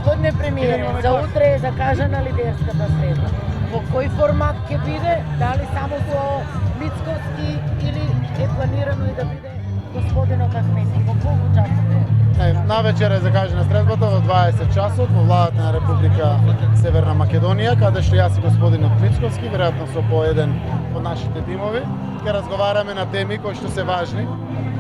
Господине премиере, за утре е закажана лидерската среда. Во кој формат ќе биде? Дали само со Мицковски или е планирано и да биде господинот Ахмети? Во колку часот е? Навечер е закажана средбата во 20 часот во владата на Република Северна Македонија, каде што јас и господинот Мицковски, веројатно со по еден од нашите тимови, ќе разговараме на теми кои што се важни,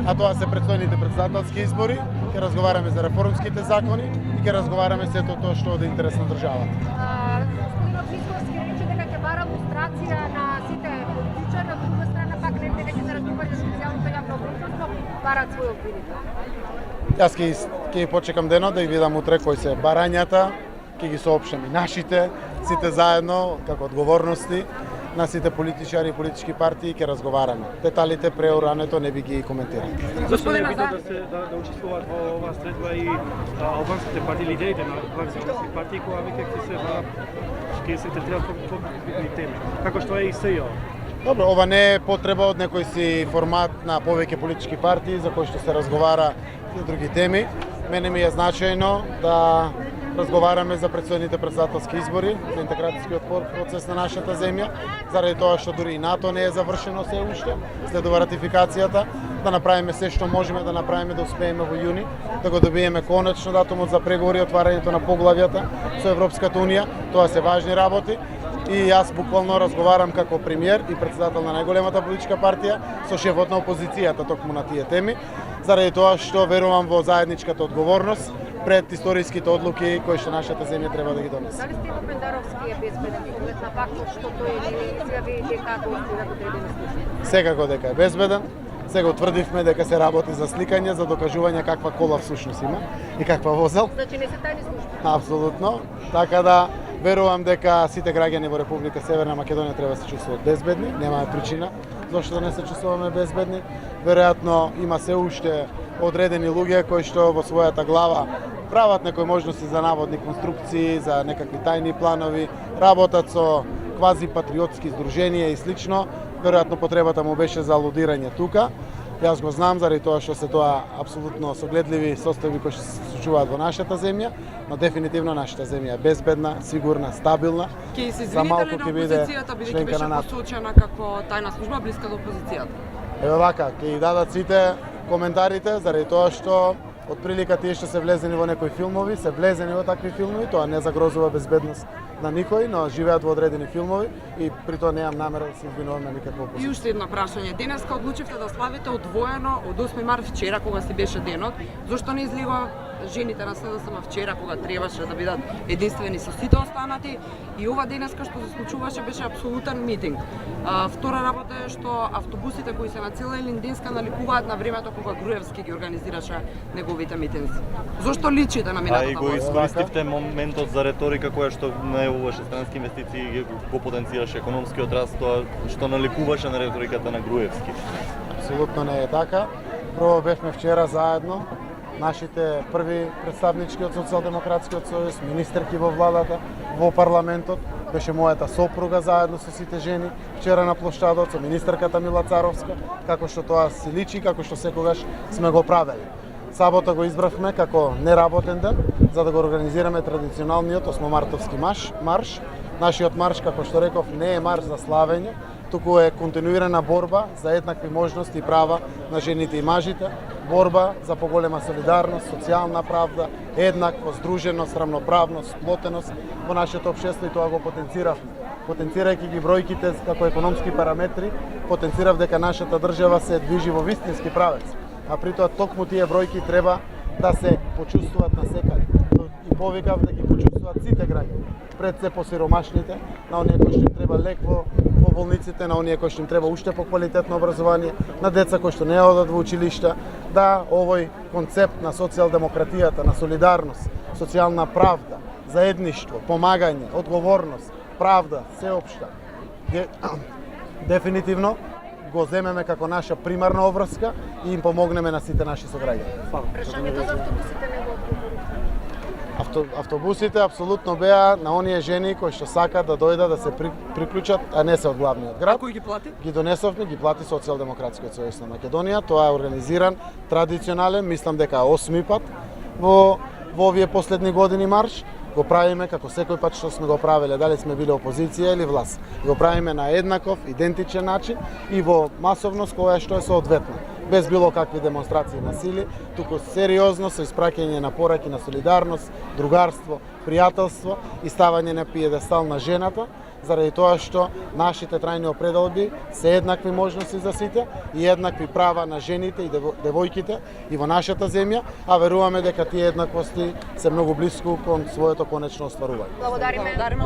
а тоа се предстојните претседателски избори, ќе разговараме за реформските закони и ќе разговараме сето тоа што е од интерес на државата. Господинот Мицковски рече дека ќе бара лустрација на сите политичари, на друга страна пак рече дека ќе се разговара за социјалното јавно обврскоство, бараат своји обвинители. Јас ќе почекам денот да ги видам утре кои се барањата, ќе ги соопштам и нашите, сите заедно, како одговорности на сите политичари и политички партии ќе разговараме. Деталите преурането не би ги коментирал. Зашто не битно да учествуваат во оваа средба и албанските партии, лидерите на албанските партии, кога веќе ќе се третираат по битни теми, како што е и СЈО? Добро, ова не е потреба од некој си формат на повеќе политички партии за кои што се разговара за други теми. Мене ми е значајно да разговараме за предстојните претседателски избори, за интеграцијскиот процес на нашата земја, заради тоа што дури и НАТО не е завршено се уште, следува ратификацијата, да направиме се што можеме да направиме да успееме во јуни, да го добиеме конечно датумот за преговори и отварањето на поглавјата со Европската унија. Тоа се важни работи. И јас буквално разговарам како премиер и председател на најголемата политичка партија со шефот на опозицијата токму на тие теми, заради тоа што верувам во заедничката одговорност пред историските одлуки кои што нашата земја треба да ги донесе. Дали Стево Пендаровски е безбеден во поглед на фактот што тој не изјави дека достои да одредени служби? Секако дека е безбеден. Сега утврдивме дека се работи за сликање, за докажување каква кола всушност има и каква возел. Значи не се тајни служби? Апсолутно. Така да верувам дека сите граѓани во Република Северна Македонија треба да се чувствуваат безбедни, немаме причина зашто да не се чувствуваме безбедни. Веројатно има се уште одредени луѓе кои што во својата глава прават некои можности за наводни конструкции, за некакви тајни планови, работат со квази патриотски здруженија и слично. Веројатно потребата му беше за алудирање тука. Јас го знам заради тоа што се тоа апсолутно согледливи состојби кои што се случуваат во нашата земја, но дефинитивно нашата земја е безбедна, сигурна, стабилна. Ќе се извините ли на опозицијата, бидејќи беше посочена како тајна служба блиска до опозицијата? Ево вака, ќе ги дадат сите коментарите заради тоа што од прилика тие што се влезени во некои филмови, се влезени во такви филмови, тоа не загрозува безбедност на никој, но живеат во одредени филмови и при тоа немам намера да се извинувам на никакво опозиција. И уште едно прашање. Денеска одлучивте да славите одвоено од 8 март вчера кога си беше денот. Зошто не излегува жените на СДСМ вчера кога требаше да бидат единствени со сите останати и ова денеска што се случуваше беше апсолутен митинг. Втора работа е што автобусите кои се на цела Илинденска наликуваат на времето кога Груевски ги организираше неговите митинзи. Зошто личите на минатата власт? А и го искористивте моментот за реторика која што најавуваше странски инвестиции и го потенцираше економскиот раст, тоа што наликуваше на реториката на Груевски. Апсолутно не е така. Прво бевме вчера заедно, нашите први представнички од Социјалдемократскиот сојуз, министерки во владата, во парламентот, беше мојата сопруга заедно со сите жени, вчера на площадот со министерката Мила Царовска, како што тоа се личи, како што секогаш сме го правели. Сабота го избравме како неработен ден, за да го организираме традиционалниот 8-мартовски марш. Нашиот марш, како што реков, не е марш за славење, туку е континуирана борба за еднакви можности и права на жените и мажите, борба за поголема солидарност, социјална правда, еднаква, здруженост, рамноправност, сплотеност во нашето општество и тоа го потенциравме. Потенцирајќи ги бројките како економски параметри, потенцирав дека нашата држава се движи во вистински правец. А при тоа токму тие бројки треба да се почувствуваат на секаде. И повикав да ги почувствуваат сите граѓани. Пред се посиромашните, на оние кои што им треба лек во болниците, на оние кои што им треба уште поквалитетно образование, на деца кои што не одат во училишта, да овој концепт на социјалдемократијата, на солидарност, социјална правда, заедништво, помагање, одговорност, правда, сеопшта, дефинитивно го земеме како наша примарна обврска и им помогнеме на сите наши сограѓани. Прашањето за автобусите не го одговори. Автобусите апсолутно беа на оние жени кои што сакаат да дојдат да се приклучат, а не се од главниот град. А кој ги плати? Ги донесовме, ги плати Социјалдемократскиот сојуз на Македонија. Тоа е организиран традиционален, мислам дека 8 пат во во овие последни години марш, го правиме како секој пат што сме го правеле, дали сме биле опозиција или власт. Го правиме на еднаков, идентичен начин и во масовност која што е соодветна, без било какви демонстрации и насили, туку сериозно со испраќање на пораки на солидарност, другарство, пријателство и ставање на пиедестал на жената, заради тоа што нашите трајни определби се еднакви можности за сите и еднакви права на жените и девојките и во нашата земја, а веруваме дека тие еднаквости се многу блиску кон своето конечно остварување. Благодариме. Благодариме.